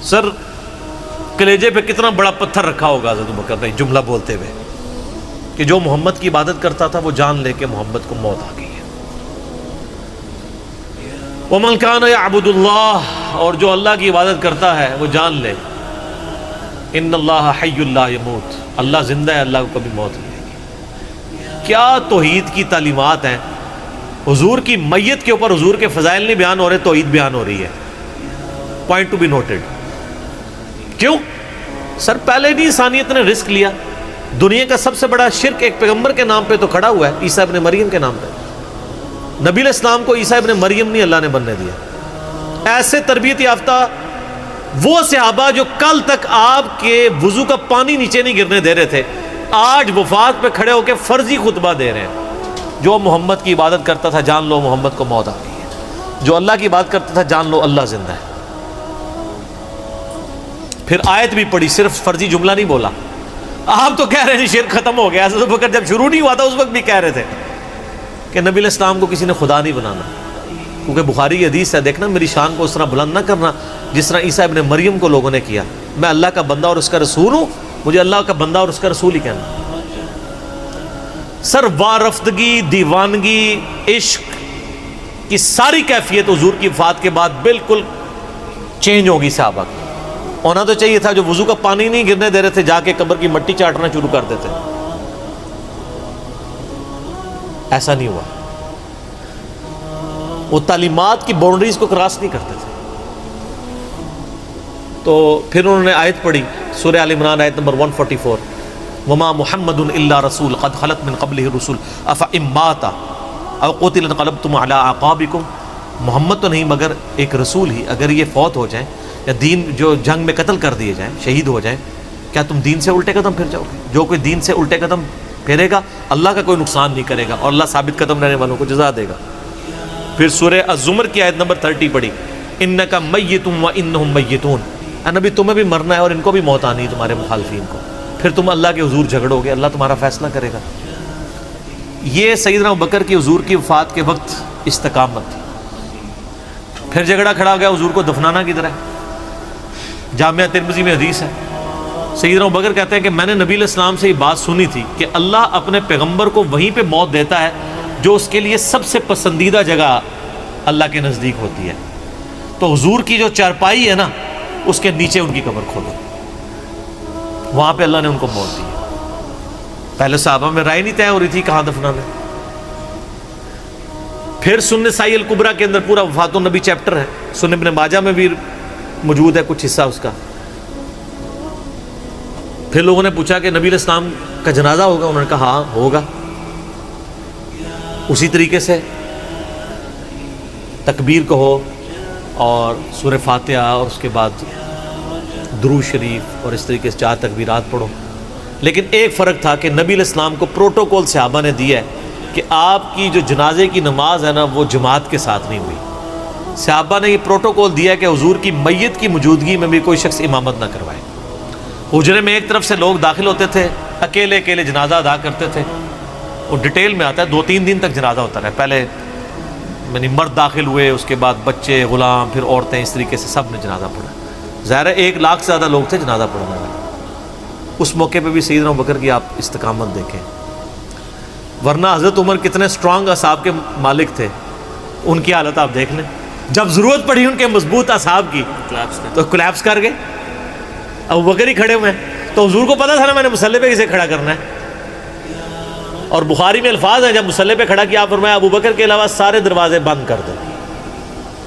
سر کلیجے پہ کتنا بڑا پتھر رکھا ہوگا حضرت ابو بکر نے جملہ بولتے ہوئے کہ جو محمد کی عبادت کرتا تھا وہ جان لے کے محمد کو موت آ گئی ہے۔ وَمَنْ كَانَ يَعْبُدُ اللَّهَ، اور جو اللہ کی عبادت کرتا ہے وہ جان لے ان اللہ حی لا یموت، اللہ زندہ ہے، اللہ کو کبھی موت نہیں آئے گی۔ کیا توحید کی تعلیمات ہیں۔ حضور کی میت کے اوپر حضور کے فضائل نہیں بیان ہو رہے، توحید بیان ہو رہی ہے۔ Point to be noted. کیوں؟ سر پہلے نہیں انسانیت نے رسک لیا، دنیا کا سب سے بڑا شرک ایک پیغمبر کے نام پہ تو کھڑا ہوا ہے، عیسیٰ ابن مریم کے نام پہ۔ نبی علیہ السلام کو عیسیٰ ابن مریم نہیں اللہ نے بننے دیا۔ ایسے تربیت یافتہ وہ صحابہ جو کل تک آپ کے وضو کا پانی نیچے نہیں گرنے دے رہے تھے، آج وفات پہ کھڑے ہو کے فرضی خطبہ دے رہے ہیں۔ جو محمد کی عبادت کرتا تھا جان لو محمد کو موت آ گئی ہے، جو اللہ کی عبادت کرتا تھا جان لو اللہ زندہ ہے۔ پھر آیت بھی پڑھی، صرف فرضی جملہ نہیں بولا۔ آپ تو کہہ رہے ہیں شرک ختم ہو گیا، حضرت ابو بکر جب شروع نہیں ہوا تھا اس وقت بھی کہہ رہے تھے کہ نبی علیہ السلام کو کسی نے خدا نہیں بنانا، کیونکہ بخاری کی حدیث ہے، دیکھنا میری شان کو اس طرح بلند نہ کرنا جس طرح عیسیٰ ابن مریم کو لوگوں نے کیا۔ میں اللہ کا بندہ اور اس کا رسول ہوں، مجھے اللہ کا بندہ اور اس کا رسول ہی کہنا۔ سر وارفتگی، دیوانگی، عشق کی ساری کیفیت حضور کی وفات کے بعد بالکل چینج ہوگی۔ صحابہ کی ہونا تو چاہیے تھا جو وضو کا پانی نہیں گرنے دے رہے تھے جا کے قبر کی مٹی چاٹنا شروع کر دیتے، ایسا نہیں ہوا۔ وہ تعلیمات کی باؤنڈریز کو کراس نہیں کرتے تھے۔ تو پھر انہوں نے آیت پڑھی سورہ آل عمران آیت نمبر 144، وما محمد الا رسول قد خلت من قبلہ الرسل افإن مات او قتل انقلبتم علی اعقابکم۔ محمد تو نہیں مگر ایک رسول ہی، اگر یہ فوت ہو جائیں یا دین جو جنگ میں قتل کر دیے جائیں، شہید ہو جائیں، کیا تم دین سے الٹے قدم پھر جاؤ گے؟ جو کوئی دین سے الٹے قدم پھیرے گا اللہ کا کوئی نقصان نہیں کرے گا اور اللہ ثابت قدم رہنے والوں کو جزا دے گا۔ پھر سورہ الزمر کی آیت نمبر 30 پڑھی، انک میت وانہم میتون، اے نبی تمہیں بھی مرنا ہے اور ان کو بھی موت آنی ہے تمہارے مخالفین کو، پھر تم اللہ کے حضور جھگڑو گے، اللہ تمہارا فیصلہ کرے گا۔ یہ سیدنا ابوبکر کی حضور کی وفات کے وقت استقامت تھی۔ پھر جھگڑا کھڑا ہو گیا حضور کو دفنانا کدھر ہے۔ جامعہ ترمذی میں حدیث ہے، سیدنا ابوبکر کہتے ہیں کہ میں نے نبی علیہ السلام سے یہ بات سنی تھی کہ اللہ اپنے پیغمبر کو وہیں پہ موت دیتا ہے جو اس کے لیے سب سے پسندیدہ جگہ اللہ کے نزدیک ہوتی ہے۔ تو حضور کی جو چارپائی ہے نا اس کے نیچے ان کی قبر کھودو، وہاں پہ اللہ نے ان کو موت دی۔ پہلے صحابہ میں رائے نہیں طے ہو رہی تھی کہاں دفنانا۔ پھر سنن نسائی الکبریٰ کے اندر پورا وفات النبی چیپٹر ہے، سنن ابن ماجہ میں بھی موجود ہے کچھ حصہ اس کا۔ پھر لوگوں نے پوچھا کہ نبی علیہ السلام کا جنازہ ہوگا، انہوں نے کہا ہاں ہوگا۔ اسی طریقے سے تکبیر کہو اور سورہ فاتحہ اور اس کے بعد درود شریف اور اس طریقے سے 4 تکبیرات پڑھو۔ لیکن ایک فرق تھا کہ نبی علیہ السلام کو پروٹوکول صحابہ نے دیا ہے کہ آپ کی جو جنازے کی نماز ہے نا وہ جماعت کے ساتھ نہیں ہوئی۔ صحابہ نے یہ پروٹوکول دیا ہے کہ حضور کی میت کی موجودگی میں بھی کوئی شخص امامت نہ کروائے۔ حجرے میں ایک طرف سے لوگ داخل ہوتے تھے، اکیلے اکیلے جنازہ ادا کرتے تھے۔ وہ ڈیٹیل میں آتا ہے، 2-3 دن تک جنازہ ہوتا رہا۔ پہلے یعنی مرد داخل ہوئے، اس کے بعد بچے، غلام، پھر عورتیں، اس طریقے سے سب نے جنازہ پڑھا۔ ظاہر ہے 1 لاکھ سے زیادہ لوگ تھے جنازہ پڑھنے والے۔ اس موقع پہ بھی سیدنا ابوبکر کی آپ استقامت دیکھیں، ورنہ حضرت عمر کتنے سٹرانگ اصحاب کے مالک تھے، ان کی حالت آپ دیکھ لیں۔ جب ضرورت پڑی ان کے مضبوط اصحاب کی تو کولیپس کر گئے۔ ابوبکر ہی کھڑے ہوئے ہیں تو حضور کو پتا تھا نا میں نے مصلی پہ کسے کھڑا کرنا ہے۔ اور بخاری میں الفاظ ہیں جب مصلی پہ کھڑا کیا فرمایا ابوبکر کے علاوہ سارے دروازے بند کر دو،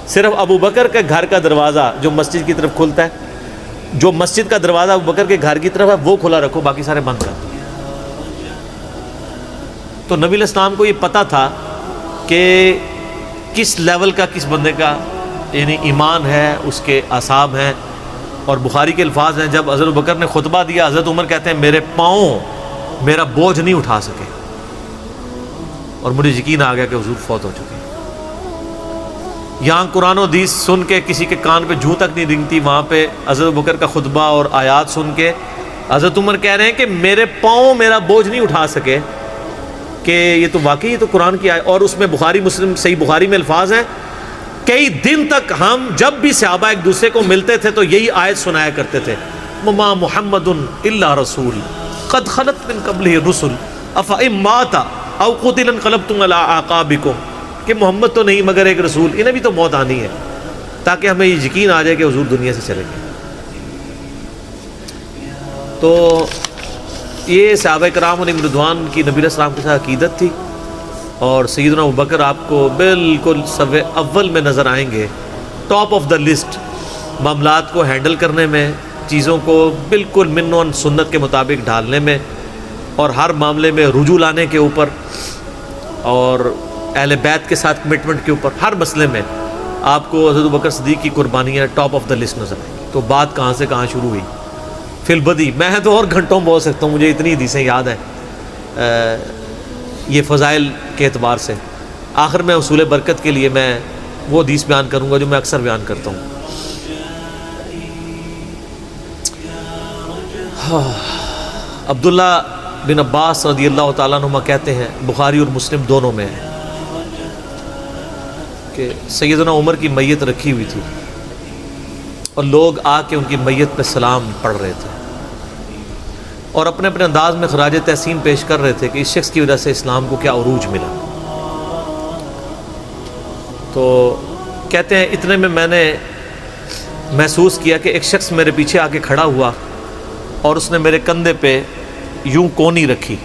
صرف ابوبکر کے گھر کا دروازہ جو مسجد کی طرف کھلتا ہے، جو مسجد کا دروازہ ابوبکر کے گھر کی طرف ہے وہ کھلا رکھو، باقی سارے بند کر دو۔ تو نبی علیہ السلام کو یہ پتا تھا کہ کس لیول کا کس بندے کا یعنی ایمان ہے، اس کے اعصاب ہیں۔ اور بخاری کے الفاظ ہیں جب حضرت ابوبکر نے خطبہ دیا، حضرت عمر کہتے ہیں میرے پاؤں میرا بوجھ نہیں اٹھا سکے اور مجھے یقین آ گیا کہ حضور فوت ہو چکے۔ یہاں قرآن و حدیث سن کے کسی کے کان پہ جوں تک نہیں رنگتی، وہاں پہ حضرت ابوبکر کا خطبہ اور آیات سن کے حضرت عمر کہہ رہے ہیں کہ میرے پاؤں میرا بوجھ نہیں اٹھا سکے کہ یہ تو واقعی یہ تو قرآن کی آیت۔ اور اس میں بخاری مسلم صحیح بخاری میں الفاظ ہیں کئی دن تک ہم جب بھی صحابہ ایک دوسرے کو ملتے تھے تو یہی آیت سنایا کرتے تھے، وما محمد الا رسول قد خلت من قبلہ الرسل افئن مات او قتل انقلبتم علی اعقابکم، کہ محمد تو نہیں مگر ایک رسول، انہیں بھی تو موت آنی ہے، تاکہ ہمیں یہ یقین آ جائے کہ حضور دنیا سے چلے گئے۔ تو یہ صحابہ کرام علیہم رضوان کی نبی علیہ السلام کے ساتھ عقیدت تھی، اور سیدنا ابوبکر آپ کو بالکل صف اول میں نظر آئیں گے، ٹاپ آف دا لسٹ، معاملات کو ہینڈل کرنے میں، چیزوں کو بالکل من و سنت کے مطابق ڈھالنے میں، اور ہر معاملے میں رجوع لانے کے اوپر، اور اہل بیت کے ساتھ کمٹمنٹ کے اوپر، ہر مسئلے میں آپ کو حضرت ابوبکر صدیق کی قربانیاں ٹاپ آف دا لسٹ نظر آئیں گی۔ تو بات کہاں سے کہاں شروع ہوئی، فی البدی میں تو اور گھنٹوں بول سکتا ہوں، مجھے اتنی حدیثیں یاد ہیں یہ فضائل کے اعتبار سے۔ آخر میں اصول برکت کے لیے میں وہ حدیث بیان کروں گا جو میں اکثر بیان کرتا ہوں۔ عبداللہ بن عباس رضی اللہ تعالیٰ عنہما کہتے ہیں، بخاری اور مسلم دونوں میں ہے، کہ سیدنا عمر کی میت رکھی ہوئی تھی اور لوگ آ کے ان کی میت پہ سلام پڑھ رہے تھے اور اپنے اپنے انداز میں خراج تحسین پیش کر رہے تھے کہ اس شخص کی وجہ سے اسلام کو کیا عروج ملا۔ تو کہتے ہیں اتنے میں نے محسوس کیا کہ ایک شخص میرے پیچھے آ کے کھڑا ہوا اور اس نے میرے کندھے پہ یوں کونی رکھی،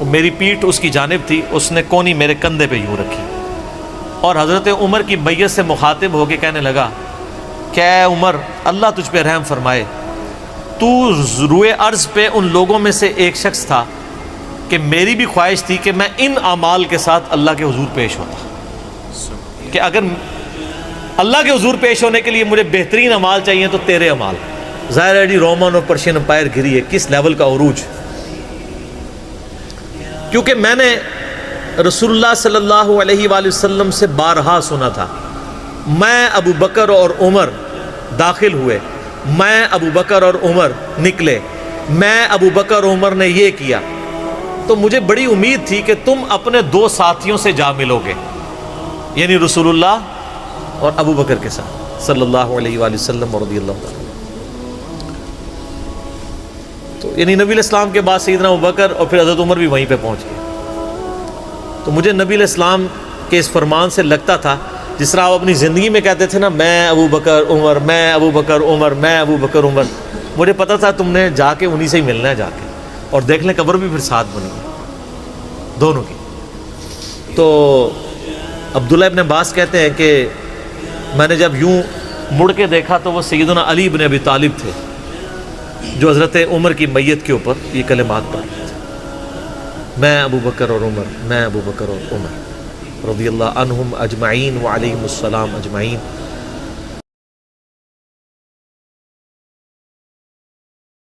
میری پیٹھ اس کی جانب تھی، اس نے کونی میرے کندھے پہ یوں رکھی، اور حضرت عمر کی میت سے مخاطب ہو کے کہنے لگا کہ اے عمر، اللہ تجھ پہ رحم فرمائے، تو روئے ارض پہ ان لوگوں میں سے ایک شخص تھا کہ میری بھی خواہش تھی کہ میں ان اعمال کے ساتھ اللہ کے حضور پیش ہوتا، کہ اگر اللہ کے حضور پیش ہونے کے لیے مجھے بہترین اعمال چاہیے تو تیرے اعمال۔ ظاہر ہے جی رومن اور پرشین امپائر گری ہے، کس لیول کا عروج، کیونکہ میں نے رسول اللہ صلی اللہ علیہ وآلہ وسلم سے بارہا سنا تھا، میں ابو بکر اور عمر داخل ہوئے، میں ابو بکر اور عمر نکلے، میں ابو بکر اور عمر نے یہ کیا، تو مجھے بڑی امید تھی کہ تم اپنے دو ساتھیوں سے جا ملو گے، یعنی رسول اللہ اور ابو بکر کے ساتھ صلی اللہ علیہ وآلہ وسلم رضی اللہ تعالیٰ۔ تو یعنی نبی علیہ السلام کے بعد سیدنا ابو بکر اور پھر حضرت عمر بھی وہیں پہ پہنچ گئے۔ تو مجھے نبی علیہ السلام کے اس فرمان سے لگتا تھا جس طرح آپ اپنی زندگی میں کہتے تھے نا، میں ابو بکر عمر، میں ابو بکر عمر، میں ابو بکر عمر، مجھے پتا تھا تم نے جا کے انہی سے ہی ملنا ہے جا کے، اور دیکھ لیں قبر بھی پھر ساتھ بنی ہے دونوں کی۔ تو عبداللہ ابن عباس کہتے ہیں کہ میں نے جب یوں مڑ کے دیکھا تو وہ سیدنا علی بن ابی طالب تھے جو حضرت عمر کی میت کے اوپر یہ کلمات پڑھ رہے تھے، میں ابو بکر اور عمر، میں ابو بکر اور عمر رضی اللہ عنہم اجمعین وعلیہم السلام اجمعین۔